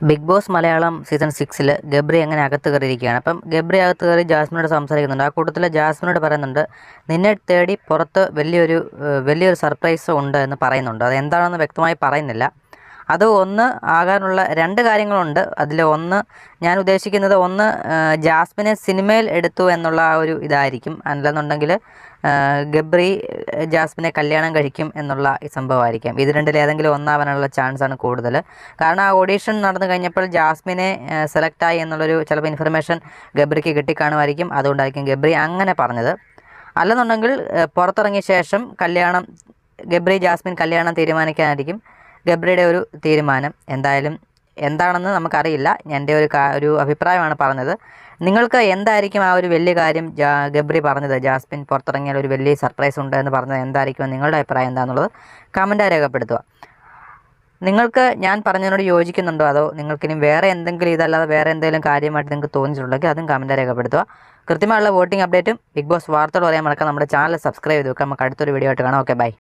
Big Boss Malayalam season 6 Gabri അങ്ങനെ അകത്ത് കയറിയിരിക്കുകയാണ്. അപ്പം ഗബ്രി അകത്ത് കയറി ജാസ്മിനോട് സംസാരിക്കുന്നുണ്ട്. ആ കൂട്ടത്തിൽ ജാസ്മിനോട് പറയുന്നുണ്ട്, നിന്നെ തേടി പുറത്ത് വലിയൊരു സർപ്രൈസ് ഉണ്ട് എന്ന് പറയുന്നുണ്ട്. അത് എന്താണെന്ന് വ്യക്തമായി പറയുന്നില്ല. അത് ഒന്ന് ആകാനുള്ള രണ്ട് കാര്യങ്ങളുണ്ട്. അതിൽ ഒന്ന് ഞാൻ ഉദ്ദേശിക്കുന്നത്, ഒന്ന് ജാസ്മിനെ സിനിമയിൽ എടുത്തു എന്നുള്ള ആ ഒരു ഇതായിരിക്കും. അല്ലെന്നുണ്ടെങ്കിൽ ഗബ്രി ജാസ്മിനെ കല്യാണം കഴിക്കും എന്നുള്ള സംഭവമായിരിക്കാം. ഇത് രണ്ടിൽ ഏതെങ്കിലും ഒന്നാവാനുള്ള ചാൻസാണ് കൂടുതൽ. കാരണം ആ ഓഡീഷൻ നടന്നു കഴിഞ്ഞപ്പോൾ ജാസ്മിനെ സെലക്റ്റായി എന്നുള്ളൊരു ചിലപ്പോൾ ഇൻഫർമേഷൻ ഗബ്രിക്ക് കിട്ടിക്കാണുമായിരിക്കും. അതുകൊണ്ടായിരിക്കും ഗബ്രി അങ്ങനെ പറഞ്ഞത്. അല്ലെന്നുണ്ടെങ്കിൽ പുറത്തിറങ്ങിയ ശേഷം ഗബ്രി ജാസ്മിൻ കല്യാണം തീരുമാനിക്കാനായിരിക്കും ഗബ്രിയുടെ ഒരു തീരുമാനം. എന്തായാലും എന്താണെന്ന് നമുക്കറിയില്ല. എൻ്റെ ഒരു അഭിപ്രായമാണ് പറഞ്ഞത്. നിങ്ങൾക്ക് എന്തായിരിക്കും ആ ഒരു വലിയ കാര്യം ഗബ്രി പറഞ്ഞത്, ജാസ്മിൻ പുറത്തിറങ്ങിയാൽ ഒരു വലിയ സർപ്രൈസ് ഉണ്ട് എന്ന് പറഞ്ഞത് എന്തായിരിക്കും നിങ്ങളുടെ അഭിപ്രായം എന്താണെന്നുള്ളത് കമൻറ്റായി രേഖപ്പെടുത്തുക. നിങ്ങൾക്ക് ഞാൻ പറഞ്ഞതിനോട് യോജിക്കുന്നുണ്ടോ, അതോ നിങ്ങൾക്കിനി വേറെ എന്തെങ്കിലും ഇതല്ലാതെ വേറെ എന്തെങ്കിലും കാര്യമായിട്ട് നിങ്ങൾക്ക് തോന്നിയിട്ടുണ്ടെങ്കിൽ അതും കമൻറ്റായി രേഖപ്പെടുത്തുക. കൃത്യമായുള്ള വോട്ടിംഗ് അപ്ഡേറ്റും ബിഗ് ബോസ് വാർത്തകൾ പറയാൻ മറക്കാം. നമ്മുടെ ചാനൽ സബ്സ്ക്രൈബ് ചെയ്ത് വെക്കാം. നമുക്ക് അടുത്തൊരു വീഡിയോ ആയിട്ട് കാണാം. Okay, by.